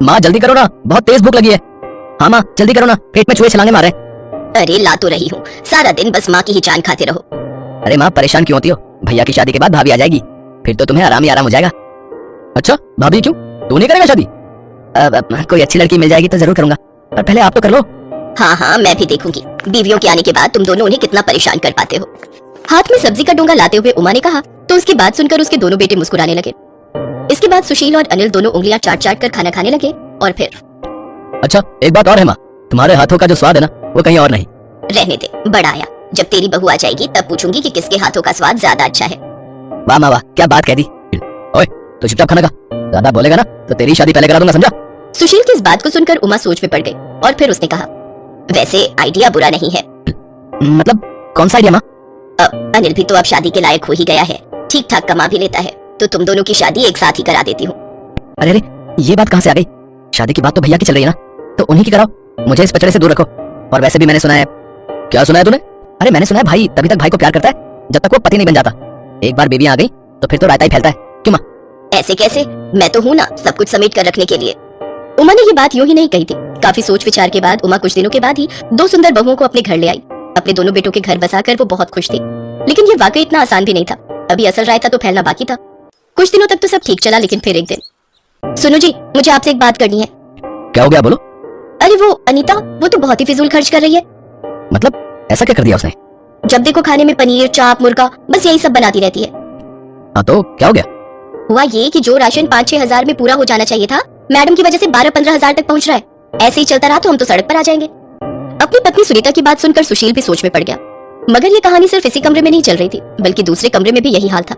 माँ जल्दी करो ना, बहुत तेज भूख लगी है। हाँ माँ जल्दी करो ना, पेट में चूहे छलांगे मारे। अरे ला तो रही हूँ, सारा दिन बस माँ की ही जान खाते रहो। अरे माँ परेशान क्यों होती हो? भैया की शादी के बाद भाभी आ जाएगी, फिर तो तुम्हें आराम ही आराम हो जाएगा। अच्छा भाभी क्यों, तू नहीं करेगा शादी? कोई अच्छी लड़की मिल जाएगी तो जरूर करूंगा, पर पहले आप तो कर लो। हाँ हाँ मैं भी देखूंगी, बीवियों के आने के बाद तुम दोनों उन्हें कितना परेशान कर पाते हो। हाथ में सब्जी का डोंगा लाते हुए उमा ने कहा, तो उसकी बात सुनकर उसके दोनों बेटे मुस्कुराने लगे। इसके बाद सुशील और अनिल दोनों उंगलियां चाट चाट कर खाना खाने लगे और फिर अच्छा एक बात और है माँ, तुम्हारे हाथों का जो स्वाद है ना वो कहीं और नहीं। रहने दे, बड़ा आया, जब तेरी बहू आ जाएगी तब पूछूंगी कि किसके हाथों का स्वाद ज्यादा अच्छा है। वाह माँ वाह, क्या बात कह दी। ओए तो चुपचाप खाना खा, ज्यादा बोलेगा ना तो तेरी शादी पहले करा दूंगा, समझा? सुशील की इस बात को सुनकर उमा सोच में पड़ गई और फिर उसने कहा, वैसे आइडिया बुरा नहीं है। मतलब कौन सा आइडिया माँ? अनिल भी तो अब शादी के लायक हो ही गया है, ठीक ठाक कमा भी लेता है, तो तुम दोनों की शादी एक साथ ही करा देती हूँ। अरे अरे ये बात कहाँ से आ गई? शादी की बात तो भैया की चल रही है ना, तो उन्हीं की कराओ, मुझे इस पचड़े से दूर रखो। और वैसे भी मैंने सुना है। क्या सुना है तूने? अरे मैंने सुना है भाई तभी तक भाई को प्यार करता है जब तक वो पति नहीं बन जाता। एक बार बीवी आ गई तो फिर तो रायता ही फैलता है। क्यों माँ? ऐसे कैसे, मैं तो हूँ ना सब कुछ समेट कर रखने के लिए। उमा ने ये बात यूं ही नहीं कही थी। काफी सोच विचार के बाद उमा कुछ दिनों के बाद ही दो सुंदर बहुओं को अपने घर ले आई। अपने दोनों बेटों के घर बसाकर वो बहुत खुश थी, लेकिन ये वाकई इतना आसान भी नहीं था। अभी असल रायता तो फैलना बाकी था। कुछ दिनों तक तो सब ठीक चला, लेकिन फिर एक दिन, सुनो जी मुझे आपसे एक बात करनी है। क्या हो गया, बोलो। अरे वो अनीता, वो तो बहुत ही फिजूल खर्च कर रही है। मतलब ऐसा क्या कर दिया उसने? जब देखो खाने में पनीर चाप मुर्गा बस यही सब बनाती रहती है। हाँ तो क्या हो गया? हुआ ये कि जो राशन 5-6 हजार में पूरा हो जाना चाहिए था, मैडम की वजह से 12-15 हजार तक पहुंच रहा है। ऐसे ही चलता रहा तो हम तो सड़क पर आ जाएंगे। अपनी पत्नी सुनीता की बात सुनकर सुशील भी सोच में पड़ गया। मगर ये कहानी सिर्फ इसी कमरे में नहीं चल रही थी, बल्कि दूसरे कमरे में भी यही हाल था।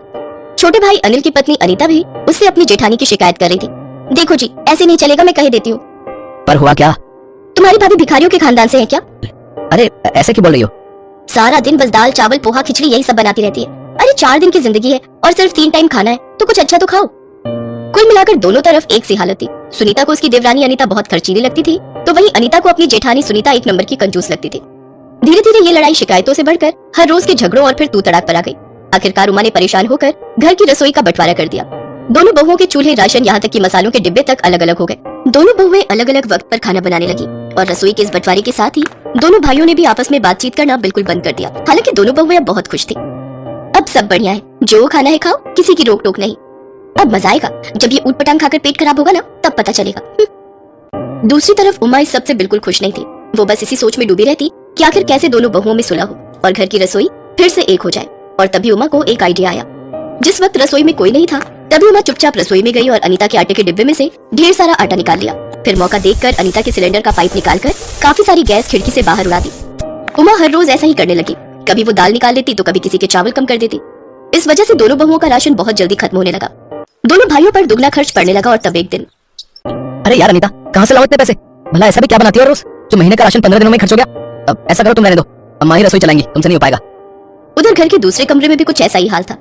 छोटे भाई अनिल की पत्नी अनीता भी उससे अपनी जेठानी की शिकायत कर रही थी। देखो जी ऐसे नहीं चलेगा, मैं कह देती हूँ। पर हुआ क्या? तुम्हारी भाभी भिखारियों के खानदान से है क्या? अरे ऐसे क्यों बोल रही हो? सारा दिन बस दाल चावल पोहा खिचड़ी यही सब बनाती रहती है। अरे 4 दिन की जिंदगी है और सिर्फ 3 टाइम खाना है, तो कुछ अच्छा तो खाओ। कुल मिलाकर दोनों तरफ एक सी हालत थी। सुनीता को उसकी देवरानी अनीता बहुत खर्चीली लगती थी, तो वहीं अनीता को अपनी जेठानी सुनीता एक नंबर की कंजूस लगती थी। धीरे धीरे ये लड़ाई शिकायतों से बढ़कर हर रोज के झगड़ों और फिर तू तड़ाक पर आ गई। आखिरकार उमा ने परेशान होकर घर की रसोई का बंटवारा कर दिया। दोनों बहुओं के चूल्हे राशन यहाँ तक कि मसालों के डिब्बे तक अलग अलग हो गए। दोनों बहुएं अलग अलग वक्त पर खाना बनाने लगी और रसोई के इस बंटवारे के साथ ही दोनों भाइयों ने भी आपस में बातचीत करना बिल्कुल बंद कर दिया। हालांकि दोनों बहुएं अब बहुत खुश थी। अब सब बढ़िया है, जो खाना है खाओ, किसी की रोक टोक नहीं। अब मजा आएगा, जब ये ऊटपटांग खाकर पेट खराब होगा ना तब पता चलेगा। दूसरी तरफ उमा इस सबसे बिल्कुल खुश नहीं थी। वो बस इसी सोच में डूबी रहती कि आखिर कैसे दोनों बहुओं में सुलह हो और घर की रसोई फिर से एक हो जाए। और तभी उमा को एक आइडिया आया। जिस वक्त रसोई में कोई नहीं था, तभी उमा चुपचाप रसोई में गई और अनीता के आटे के डिब्बे में से ढेर सारा आटा निकाल लिया। फिर मौका देखकर अनीता के सिलेंडर का पाइप निकालकर काफी सारी गैस खिड़की से बाहर उड़ा दी। उमा हर रोज ऐसा ही करने लगी। कभी वो दाल निकाल लेती तो कभी किसी के चावल कम कर देती। इस वजह से दोनों बहुओं का राशन बहुत जल्दी खत्म होने लगा। दोनों भाइयों पर दुगना खर्च पड़ने लगा। और तब एक दिन, अरे यार अनीता कहाँ से लाओ इतने पैसे? भला ऐसा भी क्या बनाती है रोज जो महीने का राशन 15 दिनों में खर्च हो गया? अब ऐसा करो तुम रहने दो, अम्मा ही रसोई चलाएंगी, तुमसे नहीं हो पाएगा। उधर घर के दूसरे कमरे में भी कुछ ऐसा ही हाल था।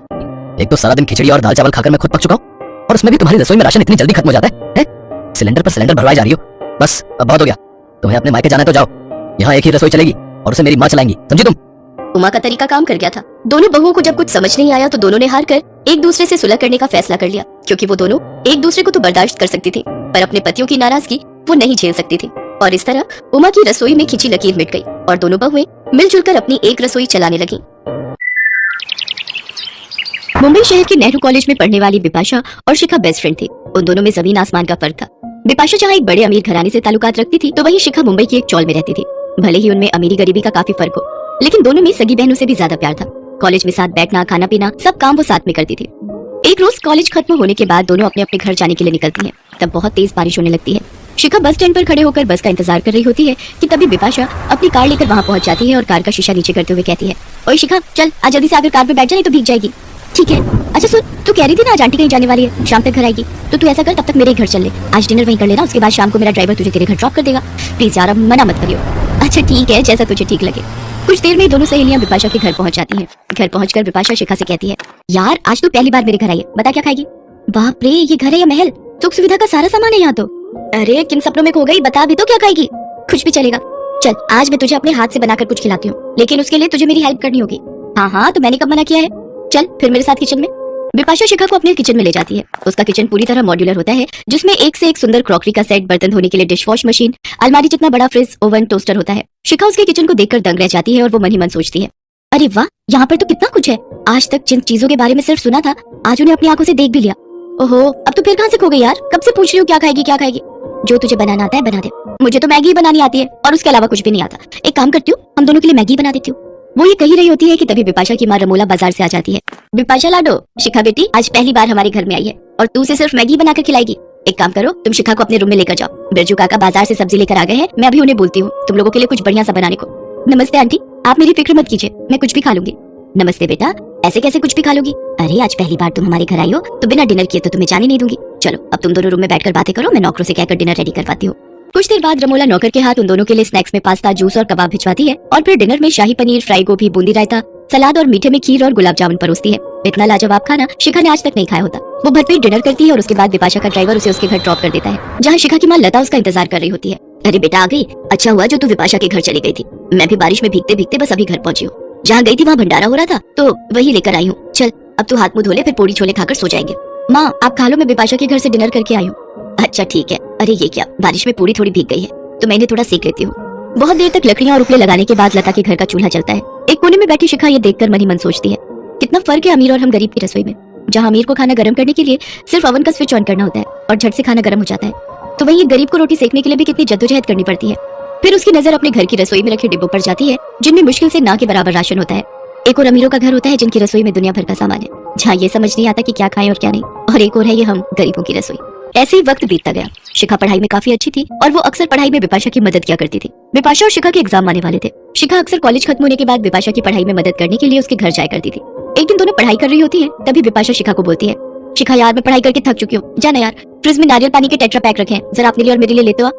एक तो सारा दिन खिचड़ी और दाल चावल खाकर मैं खुद पक चुका हूँ, और उसमें भी तुम्हारी रसोई में राशन इतनी जल्दी खत्म हो जाता है? सिलेंडर पर सिलेंडर भरवाई जा रही हो। बस अब बहुत हो गया, तुम्हें अपने मायके जाना है तो जाओ, यहाँ एक ही रसोई चलेगी और उसे मेरी माँ चलाएंगी, समझी तुम? उमा का तरीका काम कर गया था। दोनों बहुओं को जब कुछ समझ नहीं आया तो दोनों ने हार कर एक दूसरे से सुलह करने का फैसला कर लिया, क्योंकि वो दोनों एक दूसरे को तो बर्दाश्त कर सकती थी पर अपने पतियों की नाराजगी वो नहीं झेल सकती थी। और इस तरह उमा की रसोई में खिंची लकीर मिट गई और दोनों बहुएं मिलजुल कर अपनी एक रसोई चलाने लगी। मुंबई शहर के नेहरू कॉलेज में पढ़ने वाली बिपाशा और शिखा बेस्ट फ्रेंड थी। उन दोनों में जमीन आसमान का फर्क था। बिपाशा जहाँ एक बड़े अमीर घराने से ताल्लुकात रखती थी, तो वहीं शिखा मुंबई की एक चौल में रहती थी। भले ही उनमें अमीरी गरीबी का काफी फर्क हो, लेकिन दोनों में सगी बहनों से भी ज्यादा प्यार था। कॉलेज में साथ बैठना, खाना पीना, सब काम वो साथ में करती थी। एक रोज कॉलेज खत्म होने के बाद दोनों अपने अपने घर जाने के लिए निकलती हैं। तब बहुत तेज बारिश होने लगती है। शिखा बस स्टैंड पर खड़े होकर बस का इंतजार कर रही होती है कि तभी बिपाशा अपनी कार लेकर वहाँ पहुंच जाती है और कार का शीशा नीचे करते हुए कहती है, ओए शिखा चल आज जल्दी से आकर कार पे बैठ जा, नहीं तो भीग जाएगी। ठीक है। अच्छा सुन, तू कह रही थी ना आज आंटी कहीं जाने वाली है, शाम तक घर आएगी, तो तू ऐसा कर तब तक मेरे घर चल ले, आज डिनर वहीं कर लेना, उसके बाद शाम को मेरा ड्राइवर तुझे तेरे घर ड्रॉप कर देगा। प्लीज यार अब मना मत करियो। अच्छा ठीक है, जैसा तुझे ठीक लगे। कुछ देर में दोनों सहेलियां बिपाशा के घर पहुंच जाती हैं। घर पहुंचकर बिपाशा शिखा से कहती है, यार आज तू पहली बार मेरे घर आई है, बता क्या खाएगी? बाप रे, ये घर है या महल? सुख सुविधा का सारा सामान है यहाँ तो। अरे किन सपनों में खो गई, बता भी तो क्या खाएगी? कुछ भी चलेगा। चल आज मैं तुझे अपने हाथ से बनाकर कुछ खिलाती हूँ, लेकिन उसके लिए तुझे मेरी हेल्प करनी होगी। हाँ हाँ, तो मैंने कब मना किया है? चल फिर मेरे साथ किचन में। बिपाशा शिखा को अपने किचन में ले जाती है। उसका किचन पूरी तरह मॉड्यूलर होता है, जिसमें एक से एक सुंदर क्रॉकरी का सेट, बर्तन धोने के लिए डिश वॉश मशीन, अलमारी जितना बड़ा फ्रिज, ओवन, टोस्टर होता है। शिखा उसके किचन को देखकर दंग रह जाती है और वो मन ही मन सोचती है, अरे वाह, यहाँ पर तो कितना कुछ है। आज तक जिन चीजों के बारे में सिर्फ सुना था, आज उन्हें अपनी आंखों से देख भी लिया। ओहो, अब तो फिर कहाँ से खो गई यार? कब से पूछ रही हूँ क्या खाएगी क्या खाएगी। जो तुझे बनाना आता है बना दे। मुझे तो मैगी बनानी आती है और उसके अलावा कुछ भी नहीं आता। एक काम करती हूँ, हम दोनों के लिए मैगी बना देती हूँ। वो ये कही रही होती है कि तभी बिपाशा की माँ रमोला बाजार से आ जाती है। बिपाशा लाडो, शिखा बेटी आज पहली बार हमारे घर में आई है और तू उसे सिर्फ मैगी बनाकर खिलाएगी। एक काम करो, तुम शिखा को अपने रूम में लेकर जाओ। बिरजू काका बाजार से सब्जी लेकर आ गए हैं, मैं अभी उन्हें बोलती हूँ तुम लोगों के लिए कुछ बढ़िया सा बनाने को। नमस्ते आंटी, आप मेरी फिक्र मत कीजिए, मैं कुछ भी खा लूंगी। नमस्ते बेटा, ऐसे कैसे कुछ भी खा लोगी? अरे आज पहली बार तुम हमारे घर आई हो तो बिना डिनर किए तो तुम्हें जाने नहीं दूंगी। चलो अब तुम दोनों रूम में बैठकर बातें करो, मैं नौकरों से कहकर डिनर रेडी करवाती हूँ। कुछ देर बाद रमोला नौकर के हाथ उन दोनों के लिए स्नैक्स में पास्ता, जूस और कबाब भिजवाती है और फिर डिनर में शाही पनीर, फ्राई गोभी, बूंदी रायता, सलाद और मीठे में खीर और गुलाब जामुन परोसती है। इतना लाजवाब खाना शिखा ने आज तक नहीं खाया होता। वो भरपेट डिनर करती है और उसके बाद बिपाशा का ड्राइवर उसे उसके घर ड्रॉप कर देता है, जहाँ शिखा की माँ लता उसका इंतजार कर रही होती है। अरे बेटा आ गई, अच्छा हुआ जो तू बिपाशा के घर चली गई थी। मैं भी बारिश में भीगते भीगते बस अभी घर पहुंची हूँ। जहाँ गई थी वहाँ भंडारा हो रहा था तो वही लेकर आई हूँ। चल अब तू हाथ मुंह धो ले, फिर पूरी छोले खाकर सो जाएंगे। माँ आप खा लो, मैं बिपाशा के घर से डिनर करके आई हूँ। अच्छा ठीक है। अरे ये क्या, बारिश में पूरी थोड़ी भीग गई है तो मैं इन्हें थोड़ा सेक लेती हूँ। बहुत देर तक लकड़ियां और उपले लगाने के बाद लता के घर का चूल्हा जलता है। एक कोने में बैठी शिखा ये देखकर मन ही मन सोचती है, कितना फर्क है अमीर और हम गरीब की रसोई में। जहाँ अमीर को खाना गर्म करने के लिए सिर्फ ओवन का स्विच ऑन करना होता है और झट से खाना गर्म हो जाता है, तो वहीं गरीब को रोटी सेकने के लिए भी कितनी जद्दोजहद करनी पड़ती है। फिर उसकी नजर अपने घर की रसोई में रखे डिब्बों पर जाती है, जिनमें मुश्किल से ना के बराबर राशन होता है। एक और अमीरों का घर होता है जिनकी रसोई में दुनिया भर का सामान है, जहाँ ये समझ नहीं आता कि क्या खाएं और क्या नहीं। और एक और है ये हम गरीबों की रसोई। ऐसे ही वक्त बीतता गया। शिखा पढ़ाई में काफी अच्छी थी और वो अक्सर पढ़ाई में बिपाशा की मदद किया करती थी। बिपाशा और शिखा के एग्जाम आने वाले थे। शिखा अक्सर कॉलेज खत्म होने के बाद बिपाशा की पढ़ाई में मदद करने के लिए उसके घर जाया करती थी। एक दिन दोनों पढ़ाई कर रही होती है, तभी बिपाशा शिखा को बोलती है, शिखा यार मैं पढ़ाई करके थक चुकी हूँ, जाना यार फ्रिज में नारियल पानी के टेट्रा पैक रखे हैं, जरा अपने लिए और मेरे लिए लेते हो।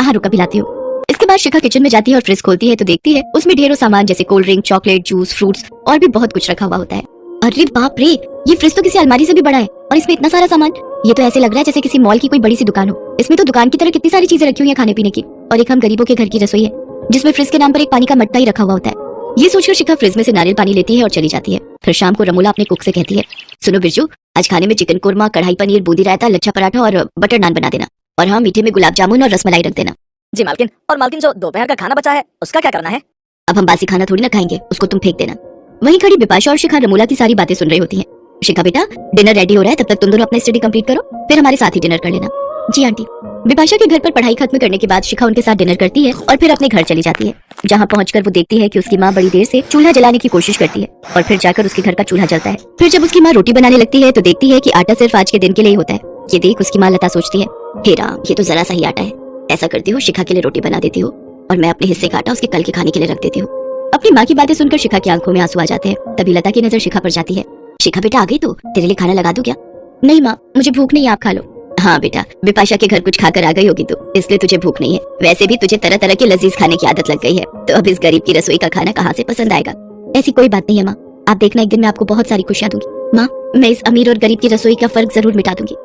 हाँ रुका पिलाती हूँ। इसके बाद शिखा किचन में जाती है और फ्रिज खोलती है तो देखती है उसमें ढेरों सामान जैसे cold drink, chocolate, juice, fruits और भी बहुत कुछ रखा हुआ होता है। अरे बाप रे, ये फ्रिज तो किसी अलमारी से भी बड़ा है और इसमें इतना सारा सामान। ये तो ऐसे लग रहा है जैसे किसी मॉल की कोई बड़ी सी दुकान हो। इसमें तो दुकान की तरह कितनी सारी चीजें रखी हुई हैं खाने पीने की, और एक हम गरीबों के घर की रसोई है जिसमें फ्रिज के नाम पर एक पानी का मटका ही रखा हुआ होता है। ये सोचकर शिखा फ्रिज में से नारियल पानी लेती है और चली जाती है। फिर शाम को रमोला अपने कुक से कहती है, सुनो बिरजू, आज खाने में चिकन कोरमा, कढ़ाई पनीर, बूंदी रायता, लच्छा पराठा और बटर नान बना देना, और हाँ मीठे में गुलाब जामुन और रसमलाई रख देना। जी मालकिन। और मालकिन जो दोपहर का खाना बचा है उसका क्या करना है? अब हम बासी खाना थोड़ी ना खाएंगे, उसको तुम फेंक देना। वहीं खड़ी बिपाशा और शिखा रमोला की सारी बातें सुन रही होती हैं। शिखा बेटा डिनर रेडी हो रहा है, तब तक तुम दोनों अपना स्टडी कंप्लीट करो, फिर हमारे साथ ही डिनर कर लेना। जी आंटी। बिपाशा के घर पर पढ़ाई खत्म करने के बाद शिखा उनके साथ डिनर करती है और फिर अपने घर चली जाती है, जहाँ पहुंचकर वो देखती है कि उसकी माँ बड़ी देर से चूल्हा जलाने की कोशिश करती है और फिर जाकर उसके घर का चूल्हा जलता है। फिर जब उसकी माँ रोटी बनाने लगती है तो देखती है कि आटा सिर्फ आज के दिन के लिए ही होता है। ये देख उसकी माँ लता सोचती है, हे राम, ये तो जरा सा ही आटा है। ऐसा करती हूँ, शिखा के लिए रोटी बना देती हूँ और मैं अपने हिस्से का आटा उसके कल के खाने के लिए रख देती हूँ। अपनी माँ की बातें सुनकर शिखा की आंखों में आंसू आ जाते हैं। तभी लता की नजर शिखा पर जाती है। शिखा बेटा आ गई तू, तेरे लिए खाना लगा दूं क्या? नहीं माँ, मुझे भूख नहीं है, आप खा लो। हाँ बेटा, बिपाशा के घर कुछ खाकर आ गई होगी तू, इसलिए तुझे भूख नहीं है। वैसे भी तुझे तरह तरह के लजीज खाने की आदत लग गई है, तो अब इस गरीब की रसोई का खाना कहाँ से पसंद आएगा? ऐसी कोई बात नहीं है माँ, आप देखना एक दिन मैं आपको बहुत सारी खुशियाँ दूंगी। माँ मैं इस अमीर और गरीब की रसोई का फर्क जरूर मिटा दूंगी।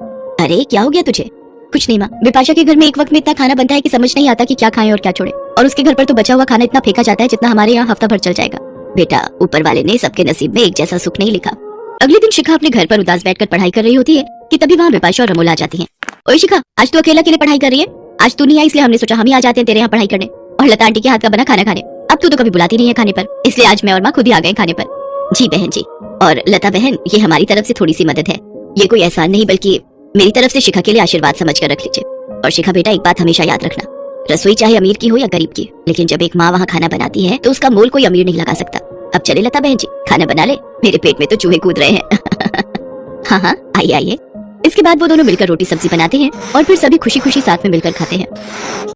अरे क्या हो गया तुझे? कुछ नहीं माँ, बिपाशा के घर में एक वक्त में इतना खाना बनता है कि समझ नहीं आता कि क्या खाएं और क्या छोड़े, और उसके घर पर तो बचा हुआ खाना इतना फेंका जाता है जितना हमारे यहाँ हफ्ता भर चल जाएगा। बेटा ऊपर वाले ने सबके नसीब में एक जैसा सुख नहीं लिखा। अगले दिन शिखा अपने घर पर उदास बैठकर पढ़ाई कर रही होती है कि तभी वहाँ बिपाशा और रमोला आ जाती हैं। ओए शिखा, आज तू अकेला पढ़ाई कर रही है? आज तू नहीं आई इसलिए हमने सोचा हम ही आ जाते हैं तेरे यहाँ पढ़ाई करने और लता आंटी के हाथ का बना खाना खाने। अब तू तो कभी बुलाती नहीं है खाने पर, इसलिए आज मैं और माँ खुद ही आ गए खाने पर। जी बहन जी। और लता बहन, ये हमारी तरफ से थोड़ी सी मदद है, ये कोई एहसान नहीं बल्कि मेरी तरफ से शिखा के लिए आशीर्वाद समझ कर रख लीजिए। और शिखा बेटा एक बात हमेशा याद रखना, रसोई चाहे अमीर की हो या गरीब की, लेकिन जब एक माँ वहाँ खाना बनाती है तो उसका मोल कोई अमीर नहीं लगा सकता। अब चले लता बहन जी, खाना बना ले, मेरे पेट में तो चूहे कूद रहे हैं। हाँ हाँ आइए आइए। इसके बाद वो दोनों मिलकर रोटी सब्जी बनाते हैं और फिर सभी खुशी खुशी साथ में मिलकर खाते हैं।